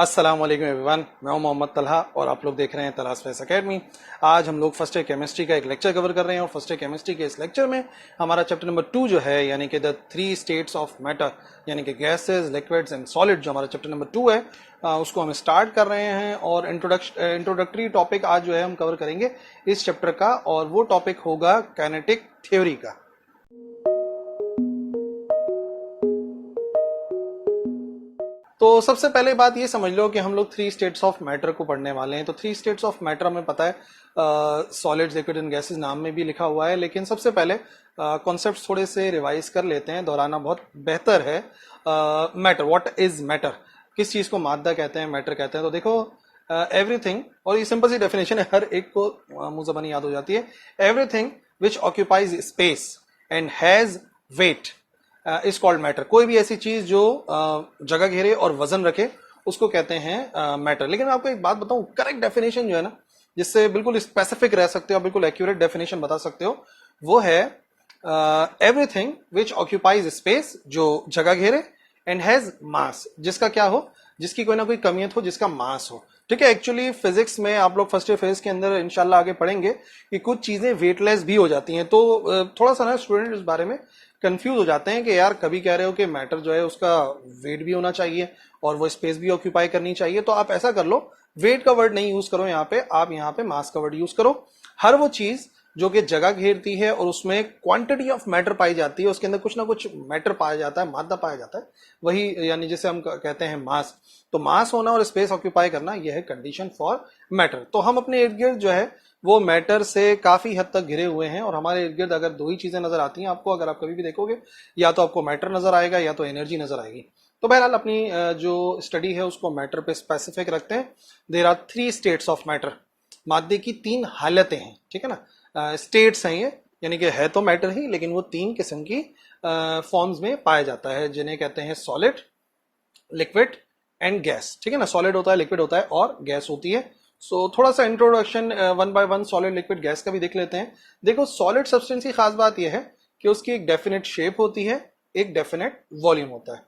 अस्सलाम वालेकुम एवरीवन, मैं हूं मोहम्मद तलहा और आप लोग देख रहे हैं तलाश फेस एकेडमी। आज हम लोग फर्स्ट ईयर केमिस्ट्री का एक लेक्चर कवर कर रहे हैं और फर्स्ट ईयर केमिस्ट्री के इस लेक्चर में हमारा चैप्टर नंबर 2 जो है यानी कि द 3 स्टेट्स ऑफ मैटर यानी कि गैसेस, लिक्विड्स एंड सॉलिड जो हमारा चैप्टर नंबर 2 है उसको हम स्टार्ट कर रहे हैं। और इंट्रोडक्टरी टॉपिक आज जो है हम कवर करेंगे इस चैप्टर का, और वो टॉपिक होगा काइनेटिक थ्योरी का। तो सबसे पहले बात ये समझ लो कि हम लोग 3 स्टेट्स ऑफ मैटर को पढ़ने वाले हैं। तो 3 स्टेट्स ऑफ मैटर हमें पता है, सॉलिड्स, लिक्विड एंड गैसेस नाम में भी लिखा हुआ है, लेकिन सबसे पहले कॉन्सेप्ट्स थोड़े से रिवाइज कर लेते हैं, दोहराना बहुत बेहतर है। मैटर, व्हाट इज मैटर, किस चीज को मादा कहते हैं, मैटर कहते हैं। तो देखो एवरीथिंग, और ये सिंपल सी डेफिनेशन है, हर एक को मुंह ज़बानी याद हो जाती है। Everything which occupies space and has weight is called matter. कोई भी ऐसी चीज जो जगह घेरे और वजन रखे उसको कहते हैं मैटर। लेकिन मैं आपको एक बात बताऊं, करेक्ट डेफिनेशन जो है ना, जिससे बिल्कुल स्पेसिफिक रह सकते हो, बिल्कुल एक्यूरेट डेफिनेशन बता सकते हो, वो है एवरीथिंग विच ऑक्यूपाइज स्पेस, जो जगह घेरे, एंड हैज मास, जिसका क्या हो, जिसकी कोई ना कोई कमियत हो, जिसका मास हो। ठीक है, एक्चुअली फिजिक्स में आप लोग फर्स्ट ईयर फेज के अंदर इंशाल्लाह आगे पढ़ेंगे कि कुछ चीजें वेटलेस भी हो जाती हैं। तो थोड़ा सा ना स्टूडेंट इस बारे में कंफ्यूज हो जाते हैं कि यार कभी कह रहे हो कि मैटर जो है उसका वेट भी होना चाहिए और वो स्पेस भी ऑक्यूपाई करनी चाहिए। तो आप ऐसा कर लो, वेट का वर्ड नहीं यूज करो यहाँ पे, आप यहाँ पे मास का वर्ड यूज करो। हर वो चीज जो कि जगह घेरती है और उसमें क्वांटिटी ऑफ मैटर पाई जाती है, उसके अंदर कुछ ना कुछ मैटर पाया जाता है, मादा पाया जाता है, वही यानी जिसे हम कहते हैं मास। तो मास होना और स्पेस ऑक्यूपाई करना, यह है कंडीशन फॉर मैटर। तो हम अपने इर्द गिर्द जो है वो मैटर से काफी हद तक घिरे हुए हैं, और हमारे इर्द गिर्द अगर दो ही चीजें नजर आती हैं आपको, अगर आप कभी भी देखोगे, या तो आपको मैटर नजर आएगा या तो एनर्जी नजर आएगी। तो बहरहाल अपनी जो स्टडी है उसको मैटर पे स्पेसिफिक रखते हैं। There are 3 states of matter, मादे की 3 हालतें हैं, ठीक है ना, स्टेट्स हैं ये, यानी कि है तो मैटर ही, लेकिन वो 3 किस्म की फॉर्म्स में पाया जाता है, जिन्हें कहते हैं सॉलिड, लिक्विड एंड गैस। ठीक है ना, सॉलिड होता है, लिक्विड होता है और गैस होती है। सो थोड़ा सा introduction 1 by 1 solid, liquid, gas का भी देख लेते हैं। देखो सॉलिड सब्सटेंस की खास बात यह है कि उसकी एक डेफिनेट शेप होती है, एक डेफिनेट वॉल्यूम होता है।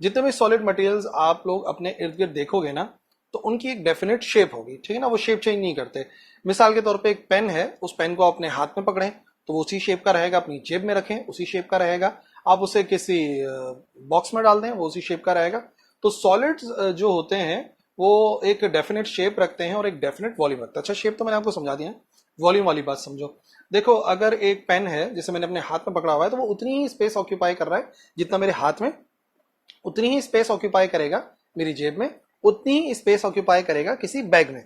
जितने भी सॉलिड मटेरियल्स आप लोग अपने इर्द गिर्द देखोगे ना, तो उनकी एक डेफिनेट शेप होगी, ठीक है ना, वो शेप चेंज नहीं करते। मिसाल के तौर पे एक पेन है, उस पेन को अपने हाथ में पकड़ें तो वो उसी शेप का रहेगा, अपनी जेब में रखें उसी शेप का रहेगा, आप उसे किसी बॉक्स में डाल दें वो उसी शेप का रहेगा। तो सॉलिड्स जो होते हैं वो एक डेफिनेट शेप रखते हैं और एक डेफिनेट वॉल्यूम रखते हैं। अच्छा, शेप तो मैंने आपको समझा दिया, वॉल्यूम वाली बात समझो। देखो अगर एक पेन है जिसे मैंने अपने हाथ में पकड़ा हुआ है, तो वो उतनी ही स्पेस ऑक्यूपाई कर रहा है जितना मेरे हाथ में, उतनी ही स्पेस ऑक्यूपाई करेगा मेरी जेब में, उतनी ही स्पेस ऑक्यूपाई करेगा किसी बैग में।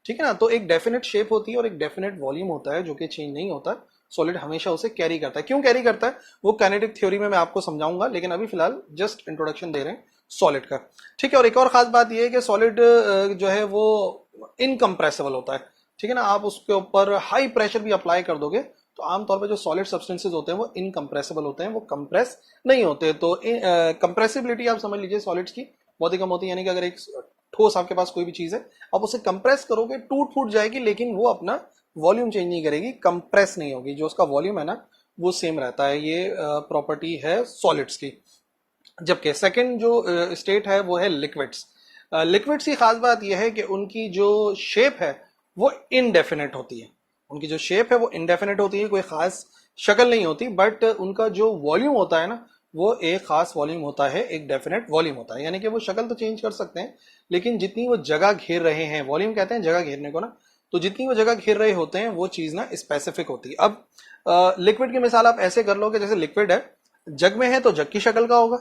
ठीक है ना, तो एक डेफिनेट शेप होती है और एक डेफिनेट वॉल्यूम होता है जो कि चेंज नहीं होता। सॉलिड हमेशा उसे कैरी करता है। क्यों कैरी करता है वो काइनेटिक थ्योरी में मैं आपको समझाऊंगा, लेकिन अभी फिलहाल जस्ट इंट्रोडक्शन दे रहे हैं सॉलिड का। ठीक है, और एक और खास बात यह है कि सॉलिड जो है वो इनकम्प्रेसिबल होता है। ठीक है ना, आप उसके ऊपर हाई प्रेशर भी अप्लाई कर दोगे तो आमतौर पर जो सॉलिड सब्सटेंसेज होते हैं वो इनकम्प्रेसिबल होते हैं, वो कंप्रेस नहीं होते। तो कंप्रेसिबिलिटी आप समझ लीजिए सॉलिड्स की बहुत ही कम होती है, यानी कि अगर एक ठोस आपके पास कोई भी चीज है, आप उसे कंप्रेस करोगे टूट फूट जाएगी, लेकिन वो अपना वॉल्यूम चेंज नहीं करेगी, कंप्रेस नहीं होगी, जो उसका वॉल्यूम है ना वो सेम रहता है। ये प्रॉपर्टी है सॉलिड्स की। जबकि सेकंड जो स्टेट है वो है लिक्विड्स। लिक्विड्स की खास बात यह है कि उनकी जो शेप है वो इनडेफिनेट होती है। उनकी जो शेप है वो इनडेफिनेट होती है, कोई खास शक्ल नहीं होती, बट उनका जो वॉल्यूम होता है ना वो एक खास वॉल्यूम होता है, एक डेफिनेट वॉल्यूम होता है। यानी कि वो शक्ल तो चेंज कर सकते हैं, लेकिन जितनी वो जगह घेर रहे हैं, वॉल्यूम कहते हैं जगह घेरने को ना, तो जितनी वो जगह घेर रहे होते हैं वो चीज ना स्पेसिफिक होती है। अब लिक्विड की मिसाल आप ऐसे कर लो कि जैसे लिक्विड है, जग में है तो जग की शक्ल का होगा।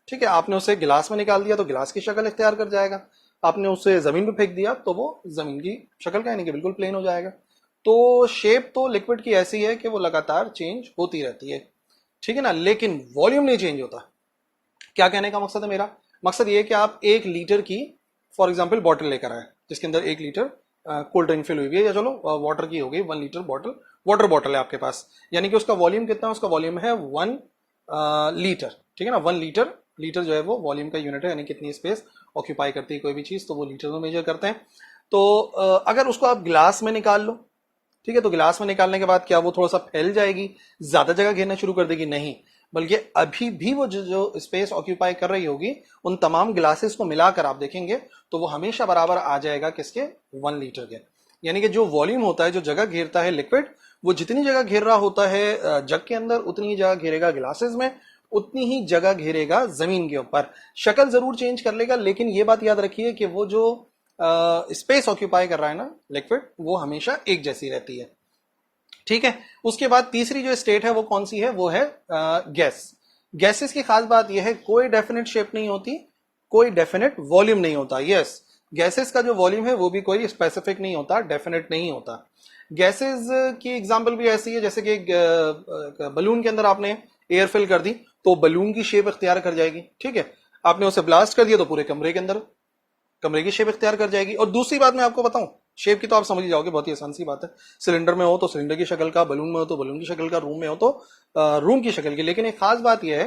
ठीक है, आपने उसे गिलास में निकाल दिया तो गिलास की शक्ल इख्तियार कर जाएगा, आपने उसे जमीन पे फेंक दिया तो वो जमीन की शक्ल का, यानी कि बिल्कुल प्लेन हो जाएगा। तो शेप तो लिक्विड की ऐसी है कि वो लगातार चेंज होती रहती है, ठीक है ना, लेकिन वॉल्यूम नहीं चेंज होता। क्या कहने का मकसद है मेरा? मकसद ये है कि आप 1 लीटर की फॉर एग्जाम्पल बॉटल लेकर आए, जिसके अंदर 1 लीटर कोल्ड ड्रिंक फिल हुई है, या चलो वाटर की हो गई 1 लीटर बॉटल, वाटर बॉटल है आपके पास, यानी कि उसका वॉल्यूम कितना है? उसका वॉल्यूम है 1 लीटर। ठीक है ना, 1 लीटर, लीटर जो है वो वॉल्यूम का यूनिट है, यानी कितनी स्पेस ऑक्यूपाई करती है कोई भी चीज, तो वो लीटर में मेजर करते हैं। तो अगर उसको आप गिलास में निकाल लो, ठीक है, तो गिलास में निकालने के बाद क्या वो थोड़ा सा फैल जाएगी, ज्यादा जगह घेरना शुरू कर देगी? नहीं, बल्कि अभी भी वो जो स्पेस ऑक्यूपाई कर रही होगी उन तमाम गिलासेस को मिलाकर आप देखेंगे तो वो हमेशा बराबर आ जाएगा किसके, 1 लीटर के। यानी कि जो वॉल्यूम होता है, जो जगह घेरता है लिक्विड, वो जितनी जगह घेर रहा होता है जग के अंदर, उतनी ही जगह घेरेगा गिलासेस में, उतनी ही जगह घेरेगा जमीन के ऊपर। शक्ल जरूर चेंज कर लेगा, लेकिन ये बात याद रखिए कि वो जो स्पेस ऑक्यूपाई कर रहा है ना लिक्विड, वो हमेशा एक जैसी रहती है। ठीक है। उसके बाद तीसरी जो स्टेट है वो कौन सी है, वो है गैस। गैसेस की खास बात यह है कोई डेफिनेट शेप नहीं होती, कोई डेफिनेट वॉल्यूम नहीं होता। यस, गैसेस का जो वॉल्यूम है वो भी कोई स्पेसिफिक नहीं होता, डेफिनेट नहीं होता। गैसेस की एग्जांपल भी ऐसी है जैसे कि बलून के अंदर आपने एयर फिल कर दी तो बलून की शेप इख्तियार कर जाएगी। ठीक है, आपने उसे ब्लास्ट कर दिया तो पूरे कमरे के अंदर कमरे की शेप इख्तियार कर जाएगी। और दूसरी बात मैं आपको बताऊं, शेप की तो आप समझ ही जाओगे, बहुत ही आसान सी बात है। सिलेंडर में हो तो सिलेंडर की शक्ल का, बलून में हो तो बलून की शक्ल का, रूम में हो तो रूम की शक्ल की। लेकिन एक खास बात यह है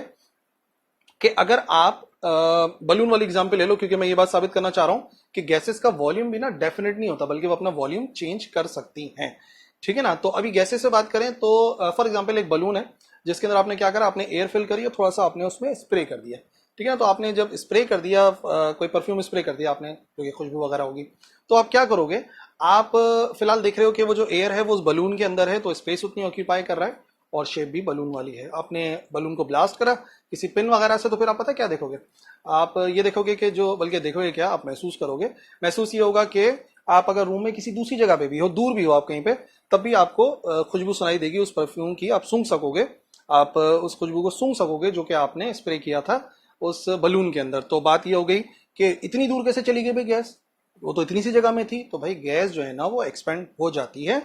कि अगर आप बलून वाली एग्जांपल ले लो, क्योंकि मैं ये बात साबित करना चाह रहा हूं कि गैसेस का वॉल्यूम भी ना डेफिनेट नहीं होता, बल्कि वो अपना वॉल्यूम चेंज कर सकती हैं। ठीक है ना। तो अभी गैसेस से बात करें तो फॉर एग्जांपल एक बलून है जिसके अंदर आपने क्या करा, आपने एयर फिल करी और थोड़ा सा आपने उसमें स्प्रे कर दिया। ठीक है ना। तो आपने जब स्प्रे कर दिया, कोई परफ्यूम स्प्रे कर दिया आपने, जो कि खुशबू वगैरह होगी, तो आप क्या करोगे, आप फिलहाल देख रहे हो कि वो जो एयर है वो उस बलून के अंदर है, तो स्पेस उतनी ऑक्यूपाई कर रहा है और शेप भी बलून वाली है। आपने बलून को ब्लास्ट करा किसी पिन वगैरह से, तो फिर आप पता क्या देखोगे, आप ये देखोगे कि जो, बल्कि देखोगे क्या, आप महसूस करोगे, महसूस ये होगा कि आप अगर रूम में किसी दूसरी जगह पे भी हो, दूर भी हो आप कहीं पे, तब भी आपको खुशबू सुनाई देगी उस परफ्यूम की, आप सूंघ सकोगे, आप उस खुशबू को सूंघ सकोगे जो कि आपने स्प्रे किया था उस बलून के अंदर। तो बात ये हो गई कि इतनी दूर कैसे चली गई भाई गैस, वो तो इतनी सी जगह में थी। तो भाई गैस जो है ना वो एक्सपेंड हो जाती है,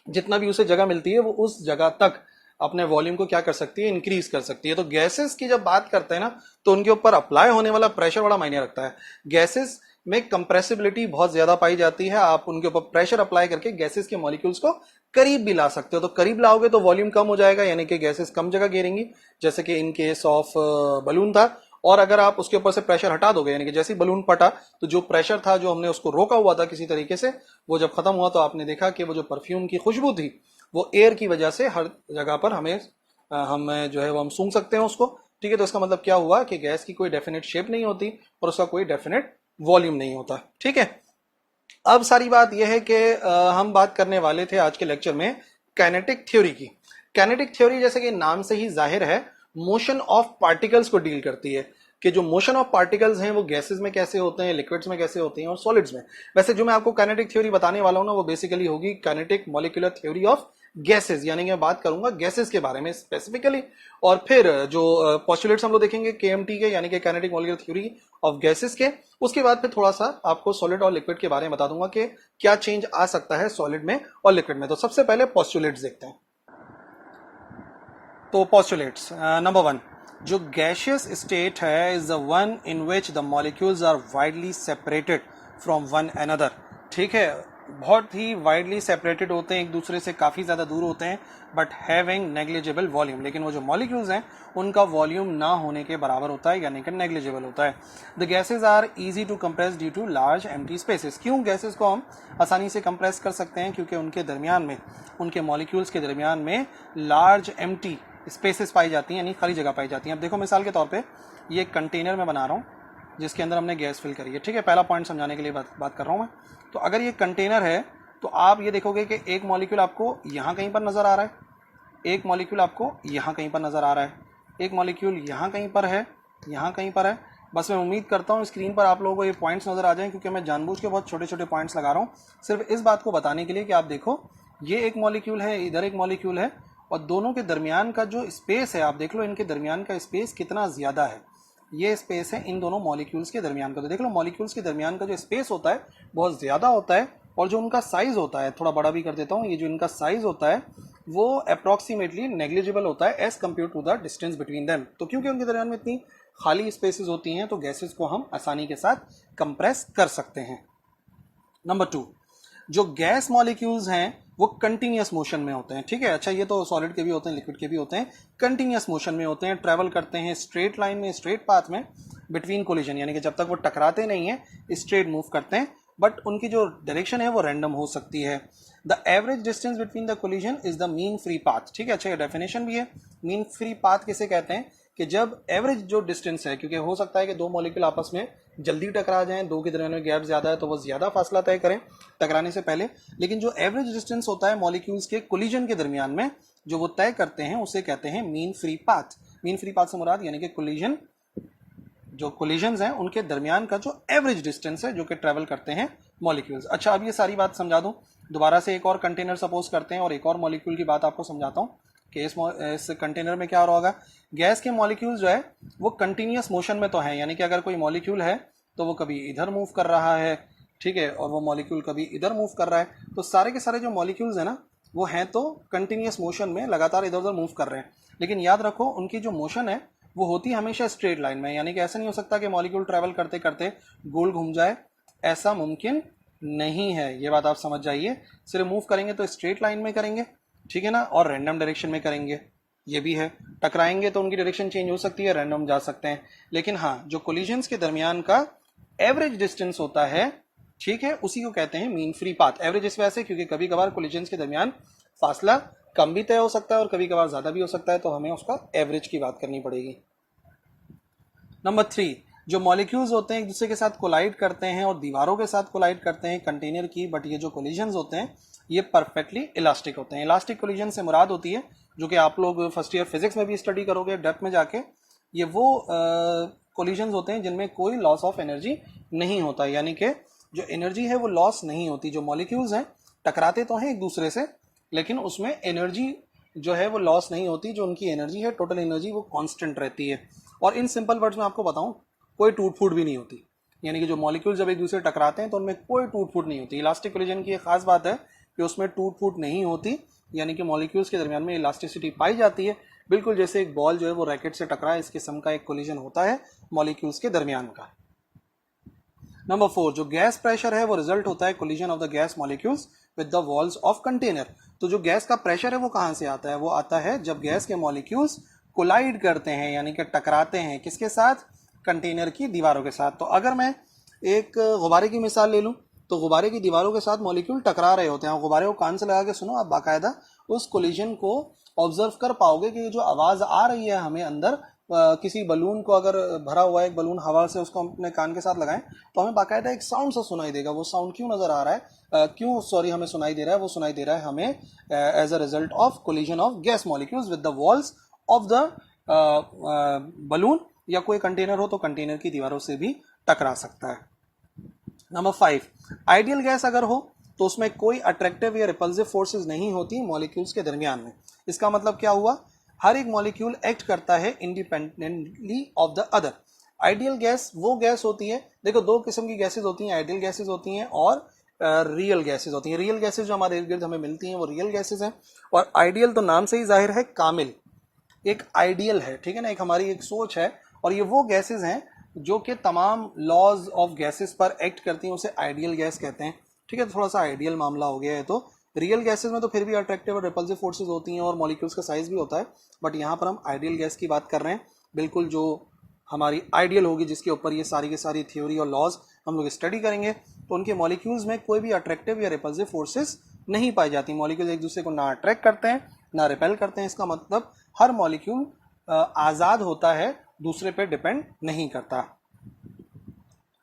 जितना भी उसे जगह मिलती है वो उस जगह तक अपने वॉल्यूम को क्या कर सकती है, इंक्रीज कर सकती है। तो गैसेस की जब बात करते हैं ना, तो उनके ऊपर अप्लाई होने वाला प्रेशर बड़ा मायने रखता है। गैसेस में कंप्रेसिबिलिटी बहुत ज्यादा पाई जाती है, आप उनके ऊपर प्रेशर अप्लाई करके गैसेस के मॉलिक्यूल्स को करीब भी ला सकते हो। तो करीब लाओगे तो वॉल्यूम कम हो जाएगा, यानी कि गैसेस कम जगह घेरेंगी, जैसे कि इन केस ऑफ बलून था। और अगर आप उसके ऊपर से प्रेशर हटा दोगे, यानी कि जैसे ही बलून फटा तो जो प्रेशर था, जो हमने उसको रोका हुआ था किसी तरीके से, वो जब खत्म हुआ तो आपने देखा कि वो जो परफ्यूम की खुशबू थी वो एयर की वजह से हर जगह पर हम जो है वो हम सूंघ सकते हैं उसको। ठीक है। तो इसका मतलब क्या हुआ कि गैस की कोई डेफिनेट शेप नहीं होती और उसका कोई डेफिनेट वॉल्यूम नहीं होता। ठीक है। अब सारी बात यह है कि हम बात करने वाले थे आज के लेक्चर में काइनेटिक थ्योरी की। काइनेटिक थ्योरी जैसे कि नाम से ही जाहिर है मोशन ऑफ पार्टिकल्स को डील करती है, कि जो मोशन ऑफ पार्टिकल्स हैं वो गैसेस में कैसे होते हैं, लिक्विड्स में कैसे होते हैं और सॉलिड्स में। वैसे जो मैं आपको काइनेटिक थ्योरी बताने वाला हूं ना, वो बेसिकली होगी kinetic molecular theory of gases, यानी कि मैं बात करूंगा गैसेस के बारे में स्पेसिफिकली। और फिर जो पोस्टुलेट्स हम लोग देखेंगे केएमटी के, यानी कि kinetic molecular theory of gases के। उसके बाद फिर थोड़ा सा आपको सॉलिड और लिक्विड के बारे में बता दूंगा कि क्या चेंज आ सकता है सॉलिड में और लिक्विड में। तो सबसे पहले पोस्टुलेट्स देखते हैं। तो पोस्टुलेट्स नंबर 1, जो गैशियस स्टेट है is the one in which the molecules are widely separated from one another. ठीक है, बहुत ही वाइडली सेपरेटेड होते हैं, एक दूसरे से काफ़ी ज़्यादा दूर होते हैं, बट हैविंग नेग्लिजिबल वॉल्यूम। लेकिन वो जो मॉलिक्यूल्स हैं उनका वॉल्यूम ना होने के बराबर होता है, यानी कि नेग्लिजिबल होता है। The gases are easy to compress due to large empty spaces. क्यों गैसेज को हम आसानी से कंप्रेस कर सकते हैं? क्योंकि उनके दरमियान में, उनके मॉलिक्यूल्स के दरमियान में लार्ज एम्प्टी स्पेसेस पाई जाती हैं, यानी खाली जगह पाई जाती हैं। अब देखो मिसाल के तौर पे ये एक कंटेनर में बना रहा हूँ जिसके अंदर हमने गैस फिल करी है। ठीक है, पहला पॉइंट समझाने के लिए बात कर रहा हूँ मैं। तो अगर ये कंटेनर है तो आप ये देखोगे कि एक मॉलिक्यूल आपको यहाँ कहीं पर नज़र आ रहा है, एक मॉलिक्यूल आपको यहाँ कहीं पर नज़र आ रहा है, एक मॉलिक्यूल यहाँ कहीं पर है, यहाँ कहीं पर है। बस मैं उम्मीद करता हूँ स्क्रीन पर आप लोगों को ये पॉइंट्स नज़र आ जाएं, क्योंकि मैं जानबूझ के बहुत छोटे छोटे पॉइंट्स लगा रहा हूँ, सिर्फ इस बात को बताने के लिए कि आप देखो ये एक मॉलिक्यूल है, इधर एक मॉलिक्यूल है, और दोनों के दरमियान का जो स्पेस है आप देख लो, इनके दरमियान का स्पेस कितना ज़्यादा है। ये स्पेस है इन दोनों मॉलिक्यूल्स के दरमियान का। तो देख लो मॉलिक्यूल्स के दरमियान का जो स्पेस होता है बहुत ज़्यादा होता है, और जो उनका साइज़ होता है, थोड़ा बड़ा भी कर देता हूँ, ये जो इनका साइज़ होता है वो अप्रॉक्सीमेटली नेग्लिजिबल होता है as compared to the distance between them. तो क्योंकि उनके दरमियान में इतनी खाली स्पेसेस होती हैं तो गैसेस को हम आसानी के साथ कंप्रेस कर सकते हैं। नंबर 2, जो गैस मॉलिक्यूल्स हैं वो कंटिन्यूस मोशन में होते हैं। ठीक है, अच्छा ये तो सॉलिड के भी होते हैं, लिक्विड के भी होते हैं, कंटिन्यूस मोशन में होते हैं, ट्रैवल करते हैं स्ट्रेट लाइन में, स्ट्रेट पाथ में, बिटवीन कोलिजन, यानी कि जब तक वो टकराते नहीं है स्ट्रेट मूव करते हैं। बट उनकी जो डायरेक्शन है वो रैंडम हो सकती है। The average distance between the collision is the mean free path. ठीक है, अच्छा ये डेफिनेशन भी है। मीन फ्री पाथ किसे कहते हैं कि जब एवरेज जो डिस्टेंस है, क्योंकि हो सकता है कि दो मॉलिक्यूल आपस में जल्दी टकरा जाएं, दो के दरमियान में गैप ज्यादा है तो वो ज्यादा फासला तय करें टकराने से पहले, लेकिन जो एवरेज डिस्टेंस होता है मॉलिक्यूल्स के कोलिजन के दरमियान में जो वो तय करते हैं उसे कहते हैं mean free path. Mean free path से मुराद यानी कि कोलिजन, जो कोलिजन्स हैं उनके दरमियान का जो एवरेज डिस्टेंस है जो कि ट्रेवल करते हैं मॉलिक्यूल्स। अच्छा, अब ये सारी बात समझा दूं, दोबारा से एक और कंटेनर सपोज करते हैं और एक और मॉलिक्यूल की बात आपको समझाता हूं कि इस कंटेनर में क्या हो रहा होगा। गैस के मॉलिक्यूल्स जो है वो कंटिन्यूअस मोशन में तो है, यानी कि अगर कोई मॉलिक्यूल है तो वो कभी इधर मूव कर रहा है, ठीक है, और वो मॉलिक्यूल कभी इधर मूव कर रहा है, तो सारे के सारे जो मॉलिक्यूल्स है ना वो हैं तो कंटिन्यूअस मोशन में लगातार इधर उधर मूव कर रहे हैं। लेकिन याद रखो उनकी जो मोशन है वो होती है हमेशा स्ट्रेट लाइन में, यानी कि ऐसा नहीं हो सकता कि मॉलिक्यूल ट्रैवल करते करते गोल घूम जाए, ऐसा मुमकिन नहीं है, ये बात आप समझ जाइए। सिर्फ मूव करेंगे तो स्ट्रेट लाइन में करेंगे, ठीक है ना, और रैंडम डायरेक्शन में करेंगे, ये भी है। टकराएंगे तो उनकी डायरेक्शन चेंज हो सकती है, रैंडम जा सकते हैं, लेकिन हाँ जो कोलिजन्स के दरमियान का एवरेज डिस्टेंस होता है, ठीक है, उसी को कहते हैं मीन फ्री पाथ। एवरेज इस वजह से क्योंकि कभी कभार कोलिजन्स के दरमियान फासला कम भी तय हो सकता है और कभी कभार ज्यादा भी हो सकता है, तो हमें उसका एवरेज की बात करनी पड़ेगी। नंबर 3, जो मॉलिक्यूल्स होते हैं एक दूसरे के साथ कोलाइड करते हैं और दीवारों के साथ कोलाइड करते हैं कंटेनर की, बट ये जो कोलिजन्स होते हैं ये परफेक्टली इलास्टिक होते हैं। इलास्टिक कोलिजन से मुराद होती है, जो कि आप लोग फर्स्ट ईयर फिजिक्स में भी स्टडी करोगे डेप्थ में जाके, ये वो कोलिजन्स होते हैं जिनमें कोई लॉस ऑफ एनर्जी नहीं होता, यानी कि जो एनर्जी है वो लॉस नहीं होती। जो मॉलिक्यूल्स हैं टकराते तो हैं एक दूसरे से, लेकिन उसमें एनर्जी जो है वो लॉस नहीं होती, जो उनकी एनर्जी है टोटल एनर्जी वो कांस्टेंट रहती है। और इन सिंपल वर्ड्स में आपको बताऊं, कोई टूट फूट भी नहीं होती, यानी कि जो मॉलिक्यूल जब एक दूसरे टकराते हैं तो उनमें कोई टूट फूट नहीं होती। इलास्टिक कोलिजन की एक खास बात है कि उसमें टूट फूट नहीं होती, यानी कि मॉलिक्यूल्स के दरमियान में इलास्टिसिटी पाई जाती है, बिल्कुल जैसे एक बॉल जो है वो रैकेट से टकराए, इस किस्म का एक कोलिजन होता है मॉलिक्यूल्स के दरमियान का। नंबर 4, जो गैस प्रेशर है वो रिजल्ट होता है collision of the gas molecules with the walls of container. तो जो गैस का प्रेशर है वो कहां से आता है, वो आता है जब गैस के मॉलिक्यूल्स कोलाइड करते हैं, यानी कि टकराते हैं, किसके साथ, कंटेनर की दीवारों के साथ। तो अगर मैं एक गुब्बारे की मिसाल ले लूं तो गुब्बारे की दीवारों के साथ मॉलिक्यूल टकरा रहे होते हैं, गुब्बारे को कान से लगा के सुनो, आप बाकायदा उस कोलिजन को ऑब्जर्व कर पाओगे कि जो आवाज आ रही है हमें अंदर, किसी बलून को अगर भरा हुआ है एक बलून हवा से, उसको अपने कान के साथ लगाएं तो हमें बाकायदा एक साउंड सा सुनाई देगा। वो साउंड क्यों नजर आ रहा है, क्यों सॉरी हमें सुनाई दे रहा है, वो सुनाई दे रहा है हमें as a result of collision of gas molecules with the walls of the balloon, या कोई कंटेनर हो तो कंटेनर की दीवारों से भी टकरा सकता है। नंबर 5, आइडियल गैस अगर हो तो उसमें कोई अट्रैक्टिव या रिपल्सिव फोर्सेस नहीं होती मॉलिक्यूल्स के दरमियान में। इसका मतलब क्या हुआ, हर एक मॉलिक्यूल एक्ट करता है independently of the other. Ideal gas वो गैस होती है, देखो दो किस्म की गैसेज होती हैं, आइडियल गैसेज होती हैं और रियल गैसेज होती हैं। रियल गैसेज जो हमारे इर्द गिर्द हमें मिलती हैं वो रियल गैसेज हैं, और आइडियल तो नाम से ही जाहिर है कामिल, एक आइडियल है, ठीक है ना, एक हमारी एक सोच है, और ये वो गैसेज हैं जो कि तमाम लॉज ऑफ गैसेस पर एक्ट करती हैं, उसे आइडियल गैस कहते हैं। ठीक है, तो थोड़ा सा आइडियल मामला हो गया है। तो रियल गैसेस में तो फिर भी अट्रैक्टिव और रिपल्सिव फोर्सेस होती हैं और मॉलिक्यूल्स का साइज भी होता है, बट यहाँ पर हम आइडियल गैस की बात कर रहे हैं, बिल्कुल जो हमारी आइडियल होगी, जिसके ऊपर ये सारी की सारी थ्योरी और लॉज हम लोग स्टडी करेंगे। तो उनके मॉलिक्यूल्स में कोई भी अट्रैक्टिव या रिपल्सिव फोर्सेस नहीं पाई जाती। मॉलिक्यूल्स एक दूसरे को ना अट्रैक्ट करते हैं ना रिपेल करते हैं। इसका मतलब हर मॉलिक्यूल आज़ाद होता है, दूसरे पे डिपेंड नहीं करता।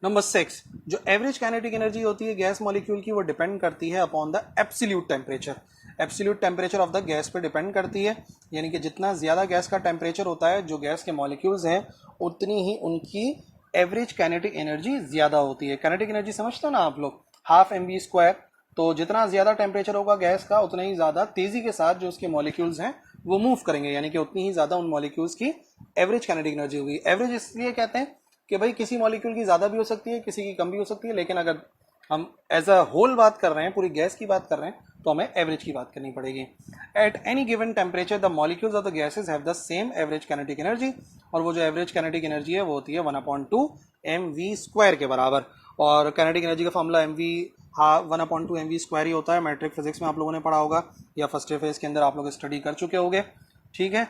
नंबर 6, जो एवरेज काइनेटिक एनर्जी होती है गैस मॉलिक्यूल की, वो डिपेंड करती है upon the absolute temperature. Absolute temperature of the gas पे डिपेंड करती है, यानी कि जितना ज़्यादा गैस का टेम्परेचर होता है, जो गैस के मॉलिक्यूल्स हैं, उतनी ही उनकी एवरेज काइनेटिक एनर्जी ज़्यादा होती है। काइनेटिक एनर्जी समझते हो ना आप लोग, 12 mv²। तो जितना ज़्यादा टेम्परेचर होगा गैस का, उतना ही ज़्यादा तेज़ी के साथ जो उसके मॉलिक्यूल्स हैं वो मूव करेंगे, यानी कि उतनी ही ज़्यादा उन मॉलिक्यूल्स की एवरेज काइनेटिक एनर्जी होगी। एवरेज इसलिए कहते हैं कि भाई किसी मॉलिक्यूल की ज़्यादा भी हो सकती है, किसी की कम भी हो सकती है, लेकिन अगर हम एज अ होल बात कर रहे हैं, पूरी गैस की बात कर रहे हैं, तो हमें एवरेज की बात करनी पड़ेगी। At any given temperature the molecules of the gases have the same average kinetic energy, और वो जो एवरेज काइनेटिक एनर्जी है वो होती है 1/2 mv² के बराबर। और काइनेटिक एनर्जी का फॉर्मूला हाँ 1/2 mv² ही होता है। मैट्रिक फिजिक्स में आप लोगों ने पढ़ा होगा या फर्स्ट ईयर फेज के अंदर आप लोग स्टडी कर चुके होंगे। ठीक है,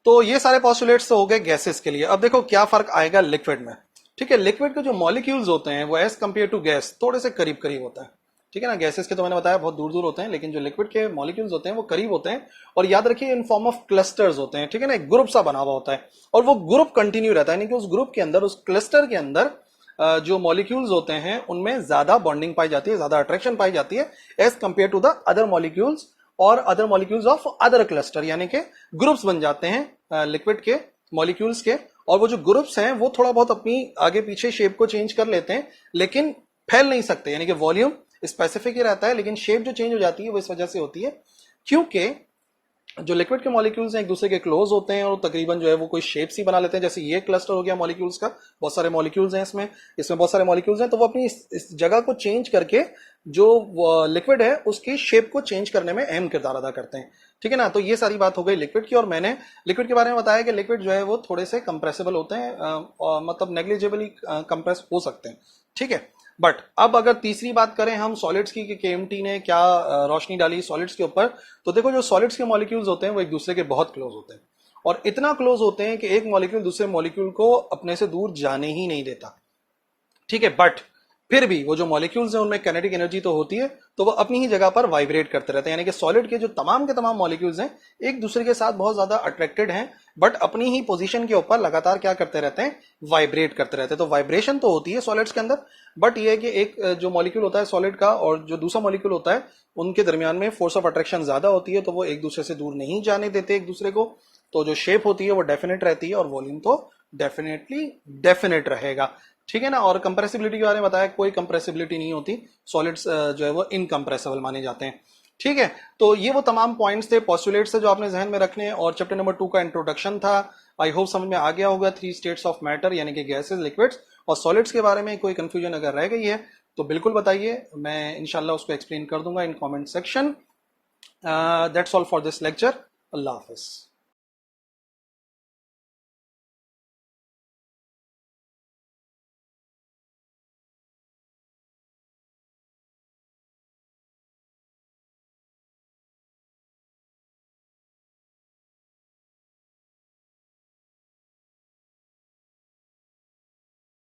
तो ये सारे पॉस्टुलेट्स तो हो गए गैसेस के लिए। अब देखो क्या फर्क आएगा लिक्विड में। ठीक है। लिक्विड के जो मॉलिक्यूल्स होते हैं वो एज कंपेयर टू गैस थोड़े से करीब करीब होता है, ठीक है ना। गैसेस के तो मैंने बताया बहुत दूर दूर होते हैं, लेकिन जो लिक्विड के मॉलिक्यूल्स होते हैं वो करीब होते हैं, और याद रखिए इन फॉर्म ऑफ क्लस्टर्स होते हैं, ठीक है ना। एक ग्रुप सा बना हुआ होता है और वो ग्रुप कंटिन्यू रहता है, यानी कि उस ग्रुप के अंदर, उस क्लस्टर के अंदर जो मॉलिक्यूल्स होते हैं उनमें ज्यादा बॉन्डिंग पाई जाती है, ज्यादा अट्रैक्शन पाई जाती है as compared to the other molecules और other molecules of other cluster, यानी कि ग्रुप्स बन जाते हैं लिक्विड के मॉलिक्यूल्स के। और वो जो ग्रुप्स हैं वो थोड़ा बहुत अपनी आगे पीछे शेप को चेंज कर लेते हैं, लेकिन फैल नहीं सकते, यानी कि वॉल्यूम स्पेसिफिक ही रहता है, लेकिन शेप जो चेंज हो जाती है वो इस वजह से होती है क्योंकि जो लिक्विड के मॉलिक्यूल्स हैं एक दूसरे के क्लोज होते हैं और तकरीबन जो है वो कोई शेप्स ही बना लेते हैं। जैसे ये क्लस्टर हो गया मॉलिक्यूल्स का, बहुत सारे मॉलिक्यूल्स हैं इसमें बहुत सारे मॉलिक्यूल्स हैं, तो वो अपनी इस जगह को चेंज करके जो लिक्विड है उसकी शेप को चेंज करने में अहम किरदार अदा करते हैं, ठीक है ना। तो ये सारी बात हो गई लिक्विड की, और मैंने लिक्विड के बारे में बताया कि लिक्विड जो है वो थोड़े से कंप्रेसिबल होते हैं, मतलब नेग्लिजिबली कंप्रेस हो सकते हैं, ठीक है। बट अब अगर तीसरी बात करें हम सॉलिड्स की कि केएमटी ने क्या रोशनी डाली सॉलिड्स के ऊपर, तो देखो जो सॉलिड्स के मॉलिक्यूल्स होते हैं वो एक दूसरे के बहुत क्लोज होते हैं, और इतना क्लोज होते हैं कि एक मॉलिक्यूल दूसरे मॉलिक्यूल को अपने से दूर जाने ही नहीं देता, ठीक है। बट फिर भी वो जो मॉलिक्यूल्स हैं उनमें काइनेटिक एनर्जी तो होती है, तो वो अपनी ही जगह पर वाइब्रेट करते रहते हैं, यानी कि सॉलिड के तमाम मॉलिक्यूल्स हैं एक दूसरे के साथ बहुत ज्यादा अट्रैक्टेड हैं, बट अपनी ही पोजीशन के ऊपर लगातार क्या करते रहते हैं, वाइब्रेट करते रहते हैं। तो वाइब्रेशन तो होती है सॉलिड्स के अंदर, बट ये है कि एक जो मॉलिक्यूल होता है सॉलिड का और जो दूसरा मॉलिक्यूल होता है उनके दरमियान में फोर्स ऑफ अट्रैक्शन ज्यादा होती है, तो वो एक दूसरे से दूर नहीं जाने देते एक दूसरे को। तो जो शेप होती है वो डेफिनेट रहती है और वॉल्यूम तो डेफिनेटली डेफिनेट रहेगा, ठीक है ना। और कंप्रेसिबिलिटी के बारे में बताया, कोई कंप्रेसिबिलिटी नहीं होती, सॉलिड्स जो है वो इनकंप्रेसिबल माने जाते हैं, ठीक है। तो ये वो तमाम पॉइंट्स थे, पोस्टुलेट्स थे जो आपने जहन में रखने हैं, और चैप्टर नंबर 2 का इंट्रोडक्शन था। आई होप समझ में आ गया होगा 3 स्टेट्स ऑफ मैटर, यानी कि गैसेस, लिक्विड्स और सॉलिड्स के बारे में कोई कंफ्यूजन अगर रह गई है तो बिल्कुल बताइए, मैं इंशाल्लाह उसको एक्सप्लेन कर दूंगा in comment section. That's all for this lecture. Allah Hafiz.